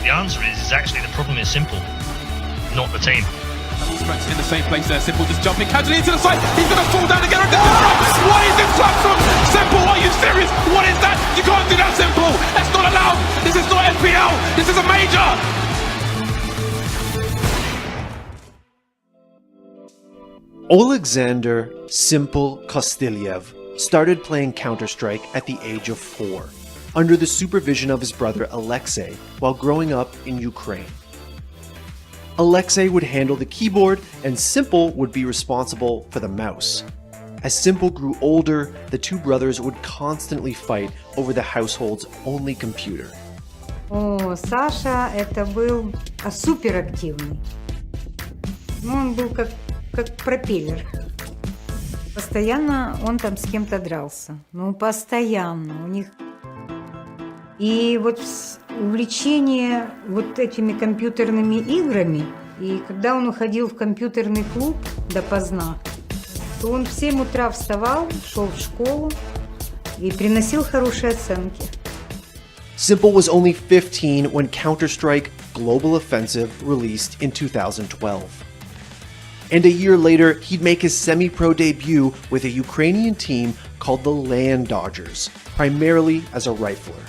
The answer is actually the problem is s1mple, not the team. In the same place there, s1mple just jumping casually into the side. He's going to fall down again. What is this platform? s1mple, are you serious? What is that? You can't do that, s1mple. That's not allowed. This is not NPL. This is a major. Oleksandr s1mple Kostyliev started playing Counter-Strike at the age of 4, under the supervision of his brother Alexei while growing up in Ukraine. Alexei would handle the keyboard and s1mple would be responsible for the mouse. As s1mple grew older, the two brothers would constantly fight over the household's only computer. О, Саша это был суперактивный. Он был как пропеллер. Постоянно он там с кем-то дрался. Ну, постоянно. У них... И вот увлечение вот этими компьютерными играми, и когда он уходил в компьютерный клуб допоздна, то он в 7 утра вставал, шел в школу и приносил хорошие оценки. s1mple was only 15 when Counter-Strike Global Offensive released in 2012. And a year later, he'd make his semi-pro debut with a Ukrainian team called the Land Dodgers, primarily as a rifler.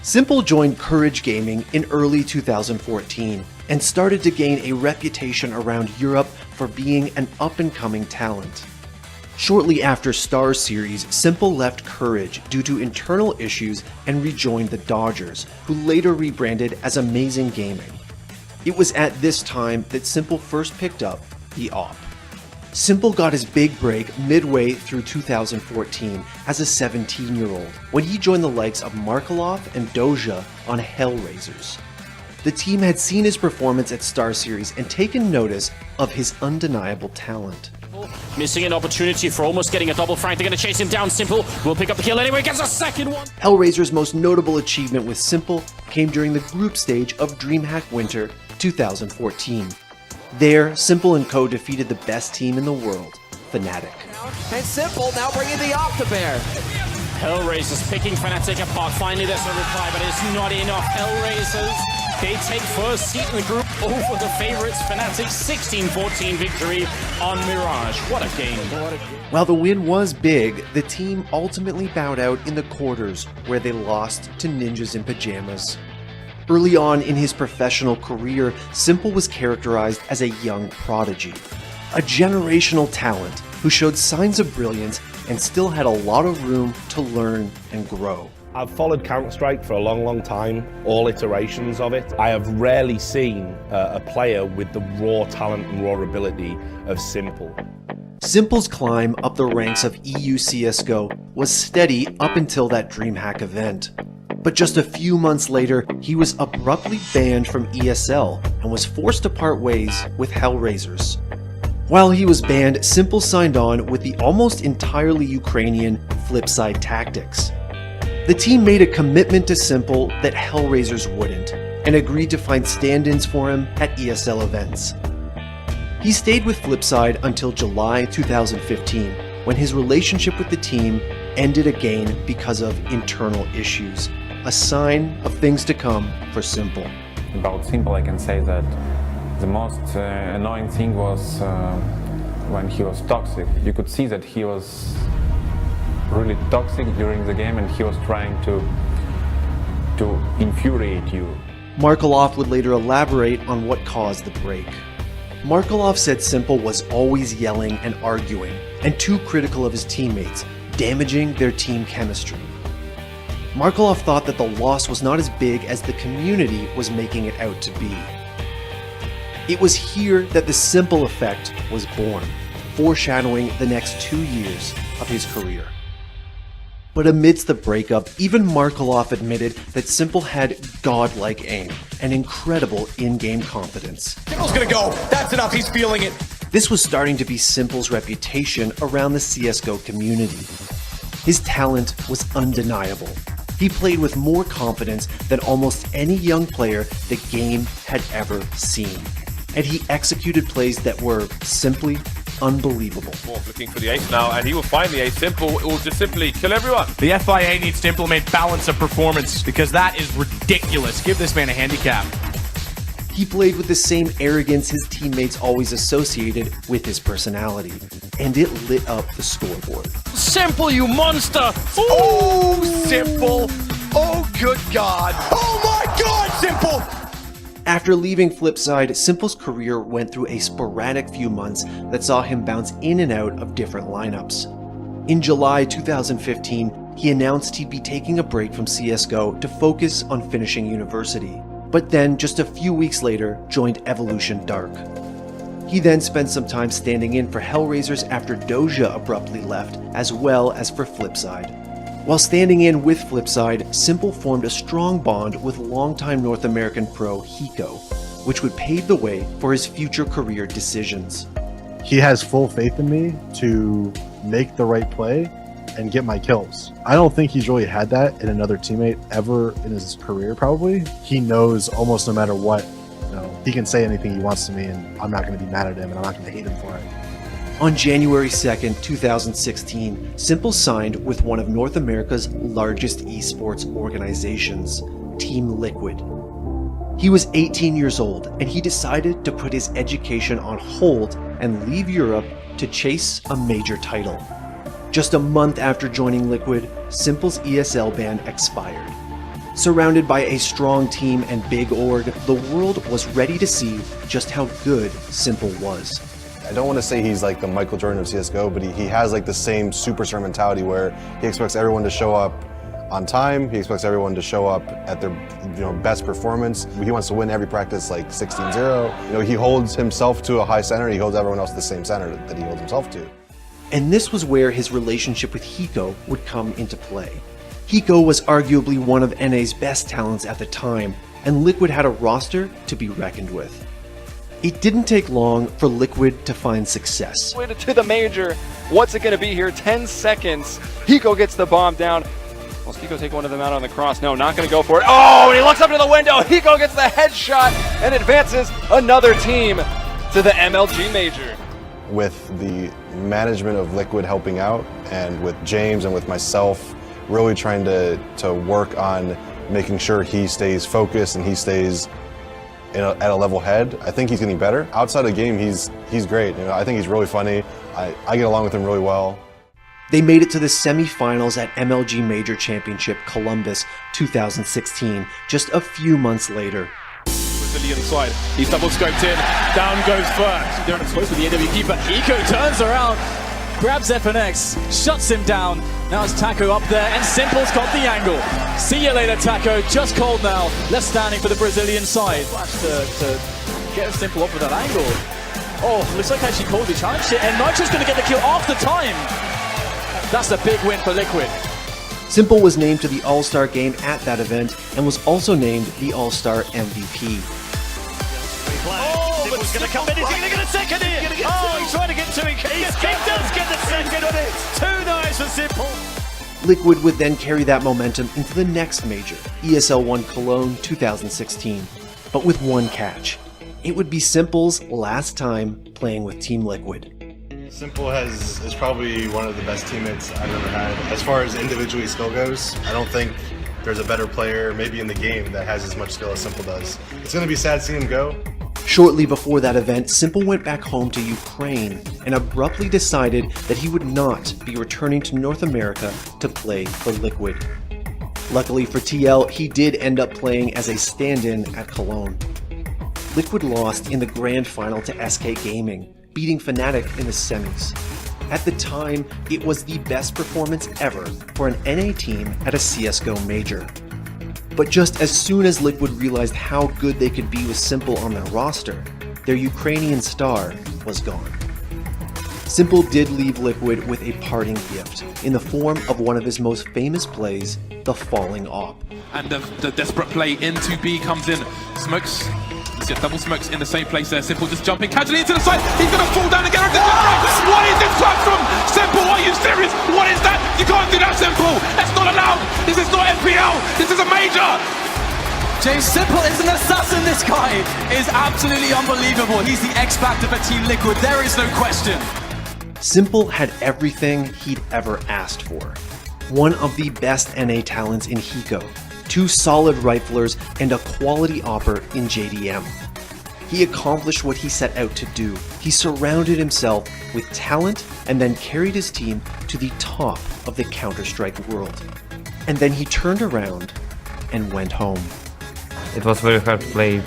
s1mple joined Courage Gaming in early 2014 and started to gain a reputation around Europe for being an up-and-coming talent. Shortly after Star Series, s1mple left Courage due to internal issues and rejoined the Dodgers, who later rebranded as Amazing Gaming. It was at this time that s1mple first picked up the AWP. s1mple got his big break midway through 2014 as a 17-year-old when he joined the likes of Markelov and Doja on Hellraisers. The team had seen his performance at Star Series and taken notice of his undeniable talent. Missing an opportunity for almost getting a double frag. They're going to chase him down. s1mple will pick up the kill anyway. Gets a second one. Hellraiser's most notable achievement with s1mple came during the group stage of DreamHack Winter 2014. There, s1mple and co defeated the best team in the world, Fnatic. And s1mple now bringing the AWP to bear. Hellraisers picking Fnatic apart. Finally, there's a reply, but it's not enough. Hellraisers, they take first seat in the group over the favorites. Fnatic 16-14 victory on Mirage. What a game. While the win was big, the team ultimately bowed out in the quarters, where they lost to Ninjas in Pajamas. Early on in his professional career, s1mple was characterized as a young prodigy, a generational talent who showed signs of brilliance and still had a lot of room to learn and grow. I've followed Counter-Strike for a long time, all iterations of it. I have rarely seen a player with the raw talent and raw ability of s1mple. s1mple's climb up the ranks of EU CSGO was steady up until that DreamHack event. But just a few months later, he was abruptly banned from ESL and was forced to part ways with Hellraisers. While he was banned, s1mple signed on with the almost entirely Ukrainian Flipside Tactics. The team made a commitment to s1mple that Hellraisers wouldn't, and agreed to find stand-ins for him at ESL events. He stayed with Flipside until July 2015, when his relationship with the team ended again because of internal issues, a sign of things to come for s1mple. About s1mple, I can say that the most annoying thing was when he was toxic. You could see that he was really toxic during the game and he was trying to infuriate you. Markelov would later elaborate on what caused the break. Markelov said s1mple was always yelling and arguing, and too critical of his teammates, damaging their team chemistry. Markelov thought that the loss was not as big as the community was making it out to be. It was here that the s1mple effect was born, foreshadowing the next 2 years of his career. But amidst the breakup, even Markelov admitted that s1mple had godlike aim and incredible in-game confidence. s1mple's gonna go. That's enough. He's feeling it. This was starting to be s1mple's reputation around the CSGO community. His talent was undeniable. He played with more confidence than almost any young player the game had ever seen. And he executed plays that were simply unbelievable. Morph looking for the ace now, and he will find the ace. S1mple, it will just simply kill everyone. The FIA needs to implement balance of performance because that is ridiculous. Give this man a handicap. He played with the same arrogance his teammates always associated with his personality, and it lit up the scoreboard. S1mple, you monster! Oh, S1mple. Oh, good God. Oh, my God, S1mple. After leaving Flipside, S1mple's career went through a sporadic few months that saw him bounce in and out of different lineups. In July 2015, he announced he'd be taking a break from CSGO to focus on finishing university, but then just a few weeks later joined Evolution Dark. He then spent some time standing in for Hellraisers after Doja abruptly left, as well as for Flipside. While standing in with Flipside, S1mple formed a strong bond with longtime North American pro Hiko, which would pave the way for his future career decisions. He has full faith in me to make the right play and get my kills. I don't think he's really had that in another teammate ever in his career, probably. He knows almost no matter what, he can say anything he wants to me and I'm not going to be mad at him and I'm not going to hate him for it. On January 2nd, 2016, S1mple signed with one of North America's largest esports organizations, Team Liquid. He was 18 years old, and he decided to put his education on hold and leave Europe to chase a major title. Just a month after joining Liquid, S1mple's ESL ban expired. Surrounded by a strong team and big org, the world was ready to see just how good S1mple was. I don't want to say he's like the Michael Jordan of CSGO, but he has like the same superstar mentality where he expects everyone to show up on time. He expects everyone to show up at their best performance. He wants to win every practice like 16-0. He holds himself to a high standard. He holds everyone else to the same standard that he holds himself to. And this was where his relationship with Hiko would come into play. Hiko was arguably one of NA's best talents at the time, and Liquid had a roster to be reckoned with. It didn't take long for Liquid to find success. To the major, what's it going to be here? 10 seconds. Hiko gets the bomb down. Will Hiko take one of them out on the cross? No, not going to go for it. Oh, and he looks up to the window. Hiko gets the headshot and advances another team to the MLG major. With the management of Liquid helping out, and with James and with myself really trying to work on making sure he stays focused and he stays at a level head, I think he's getting better. Outside of the game, he's great. I think he's really funny. I get along with him really well. They made it to the semi-finals at MLG Major Championship Columbus 2016, just a few months later. Brazilian side, he's double scoped in, down goes first. They're close with the NWP, but Hiko turns around, grabs FNX, shuts him down. Now it's Taco up there, and S1mple's got the angle. See you later, Taco. Just cold now. Left standing for the Brazilian side. To get S1mple off with that angle. Oh, looks like actually Colby challenged it, and Nitro's going to get the kill after time. That's a big win for Liquid. S1mple was named to the All-Star game at that event, and was also named the All-Star MVP. Oh, S1mple's going to come in. Is he going to get a second here? Oh, he's trying to get two. He does get the second on it. Too nice for S1mple. Liquid would then carry that momentum into the next major, ESL 1 Cologne 2016, but with one catch. It would be S1mple's last time playing with Team Liquid. S1mple is probably one of the best teammates I've ever had. As far as individually skill goes, I don't think there's a better player maybe in the game that has as much skill as S1mple does. It's going to be sad seeing him go. Shortly before that event, S1mple went back home to Ukraine and abruptly decided that he would not be returning to North America to play for Liquid. Luckily for TL, he did end up playing as a stand-in at Cologne. Liquid lost in the grand final to SK Gaming, beating Fnatic in the semis. At the time, it was the best performance ever for an NA team at a CSGO major. But just as soon as Liquid realized how good they could be with S1mple on their roster, their Ukrainian star was gone. S1mple did leave Liquid with a parting gift in the form of one of his most famous plays, the falling op. And the desperate play into B comes in. Smokes. He's got double smokes in the same place there. S1mple just jumping casually into the side. He's going to fall down again. What is this flag from S1mple? Are you serious? What is that? You can't do that, S1mple. That's not allowed. This is not FPL. This is a major. James S1mple is an assassin. This guy is absolutely unbelievable. He's the X Factor for Team Liquid. There is no question. s1mple had everything he'd ever asked for. One of the best NA talents in Hiko, 2 solid riflers, and a quality opper in JDM. He accomplished what he set out to do. He surrounded himself with talent and then carried his team to the top of the Counter-Strike world. And then he turned around and went home. It was very hard to play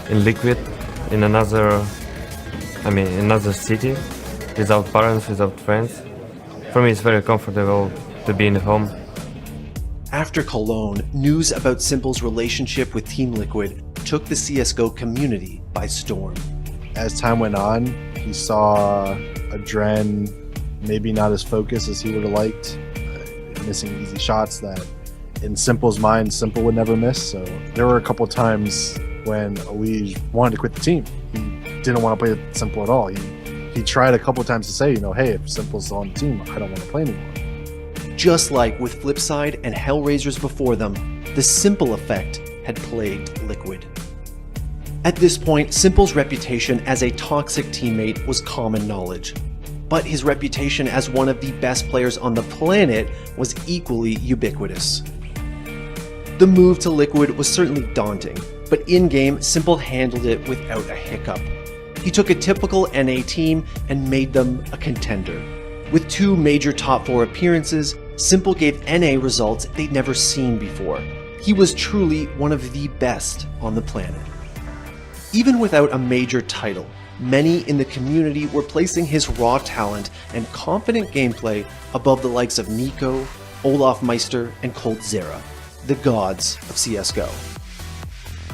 in Liquid, in another city, without parents, without friends. For me, it's very comfortable to be in home. After Cologne, news about s1mple's relationship with Team Liquid took the CSGO community by storm. As time went on, he saw Adren maybe not as focused as he would have liked, missing easy shots that in s1mple's mind, s1mple would never miss. So there were a couple of times when Oleksandr wanted to quit the team. He didn't want to play with s1mple at all. He tried a couple of times to say, hey, if s1mple's on the team, I don't want to play anymore. Just like with Flipside and Hellraisers before them, the s1mple effect had plagued Liquid. At this point, s1mple's reputation as a toxic teammate was common knowledge. But his reputation as one of the best players on the planet was equally ubiquitous. The move to Liquid was certainly daunting, but in-game, s1mple handled it without a hiccup. He took a typical NA team and made them a contender. With 2 major top 4 appearances, s1mple gave NA results they'd never seen before. He was truly one of the best on the planet. Even without a major title, many in the community were placing his raw talent and confident gameplay above the likes of Nico, Olofmeister, and coldzera, the gods of CSGO.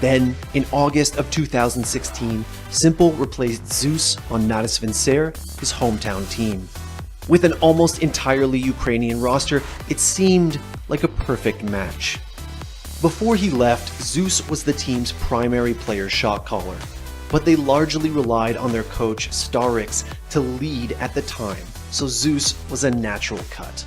Then, in August of 2016, s1mple replaced Zeus on natisvincer, his hometown team. With an almost entirely Ukrainian roster, it seemed like a perfect match. Before he left, Zeus was the team's primary player shot caller, but they largely relied on their coach Starix to lead at the time, so Zeus was a natural cut.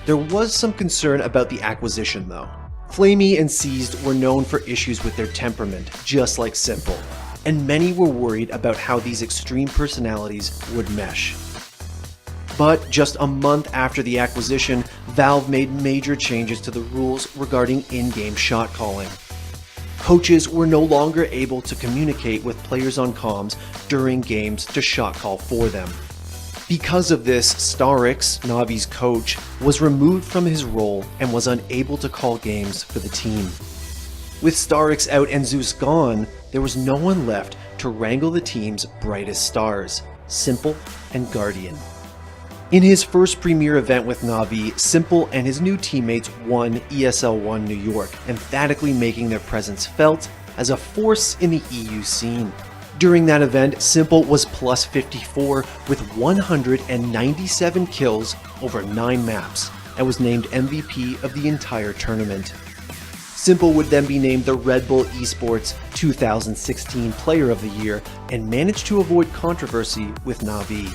There was some concern about the acquisition though. Flamey and Seized were known for issues with their temperament, just like s1mple, and many were worried about how these extreme personalities would mesh. But just a month after the acquisition, Valve made major changes to the rules regarding in-game shot calling. Coaches were no longer able to communicate with players on comms during games to shot call for them. Because of this, Starix, Navi's coach, was removed from his role and was unable to call games for the team. With Starix out and Zeus gone, there was no one left to wrangle the team's brightest stars, s1mple and Guardian. In his first premier event with Navi, s1mple and his new teammates won ESL1 New York, emphatically making their presence felt as a force in the EU scene. During that event, s1mple was plus 54 with 197 kills over 9 maps and was named MVP of the entire tournament. s1mple would then be named the Red Bull Esports 2016 Player of the Year and managed to avoid controversy with Navi.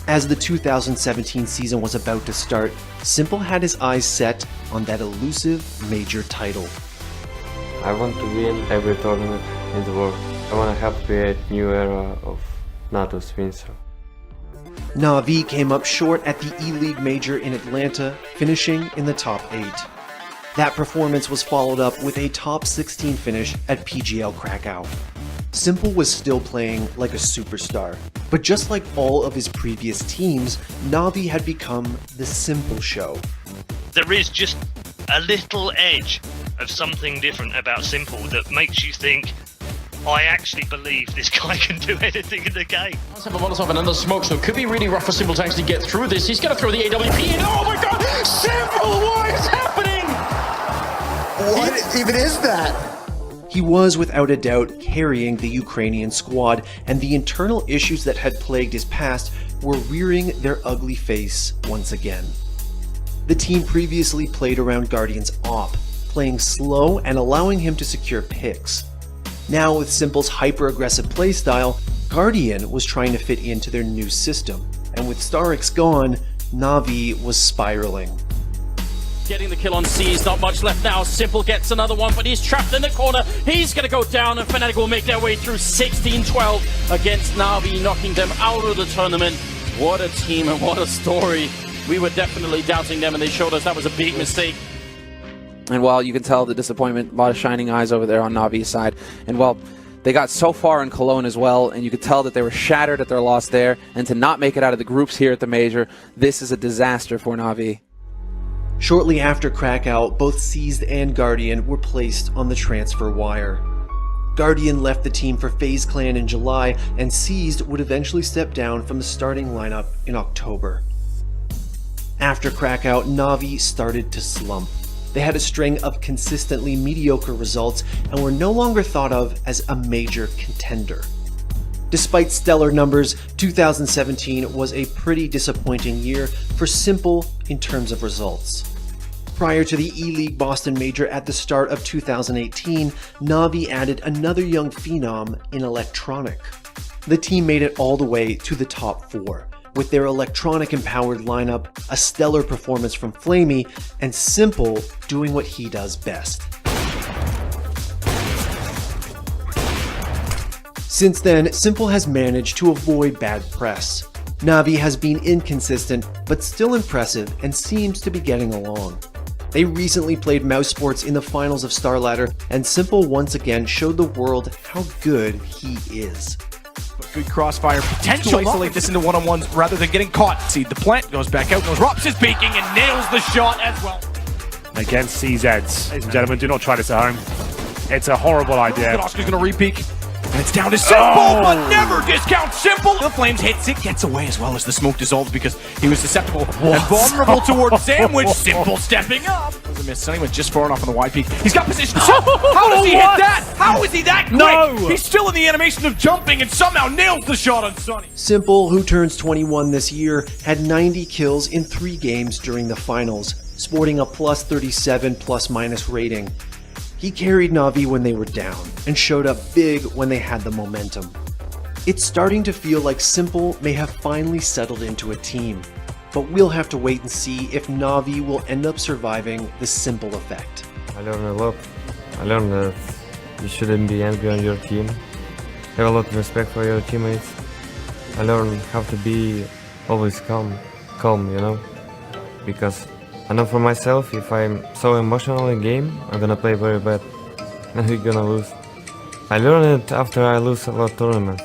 As the 2017 season was about to start, s1mple had his eyes set on that elusive major title. I want to win every tournament in the world. I want to help create a new era of NATO's Windsor. Navi came up short at the E-League Major in Atlanta, finishing in the top 8. That performance was followed up with a top 16 finish at PGL Krakow. s1mple was still playing like a superstar, but just like all of his previous teams, Navi had become the s1mple show. There is just a little edge of something different about s1mple that makes you think, I actually believe this guy can do anything in the game. Let's have a Molotov and another smoke, so it could be really rough for s1mple to actually get through this. He's going to throw the AWP in. Oh my god! s1mple, what is happening? What even is that? He was without a doubt carrying the Ukrainian squad, and the internal issues that had plagued his past were rearing their ugly face once again. The team previously played around Guardian's op, playing slow and allowing him to secure picks. Now with s1mple's hyper-aggressive playstyle, Guardian was trying to fit into their new system, and with Starix gone, Navi was spiraling. getting the kill on C. He's not much left now. Simple gets another one, but he's trapped in the corner. He's going to go down, and Fnatic will make their way through 16-12 against Na'Vi, knocking them out of the tournament. What a team and what a story. We were definitely doubting them, and they showed us that was a big mistake. And while you can tell the disappointment, a lot of shining eyes over there on Na'Vi's side. And while they got so far in Cologne as well, and you could tell that they were shattered at their loss there, and to not make it out of the groups here at the Major, this is a disaster for Na'Vi. Shortly after Krakow, both Seized and Guardian were placed on the transfer wire. Guardian left the team for FaZe Clan in July, and Seized would eventually step down from the starting lineup in October. After Krakow, Na'Vi started to slump. They had a string of consistently mediocre results and were no longer thought of as a major contender. Despite stellar numbers, 2017 was a pretty disappointing year for s1mple in terms of results. Prior to the E-League Boston Major at the start of 2018, Na'Vi added another young phenom in Electronic. The team made it all the way to the top 4. With their electronic-empowered lineup, a stellar performance from Flamey, and s1mple doing what he does best. Since then, s1mple has managed to avoid bad press. Na'Vi has been inconsistent, but still impressive and seems to be getting along. They recently played mousesports in the finals of StarLadder, and s1mple once again showed the world how good he is. Good crossfire potential to isolate this into one-on-ones rather than getting caught. See the plant, goes back out, goes Rops is peeking and nails the shot as well. Against CZs. Ladies and gentlemen, do not try this at home. It's a horrible idea. Oscar's gonna re-peek. And it's down to s1mple, but never discount s1mple. The Flames hits it, gets away as well as the smoke dissolves because he was susceptible and vulnerable towards Sandwich. s1mple stepping up. Doesn't miss. Sunny went just far enough on the wide peak. He's got position. How does he hit that? How is he that quick? No. He's still in the animation of jumping and somehow nails the shot on Sunny. s1mple, who turns 21 this year, had 90 kills in 3 games during the finals, sporting a +37 plus-minus rating. He carried Na'Vi when they were down, and showed up big when they had the momentum. It's starting to feel like s1mple may have finally settled into a team, but we'll have to wait and see if Na'Vi will end up surviving the s1mple effect. I learned a lot. I learned that you shouldn't be angry on your team. Have a lot of respect for your teammates. I learned how to be always calm, you know, because I know for myself, if I'm so emotional in game, I'm gonna play very bad and we're gonna lose. I learned it after I lose a lot of tournaments.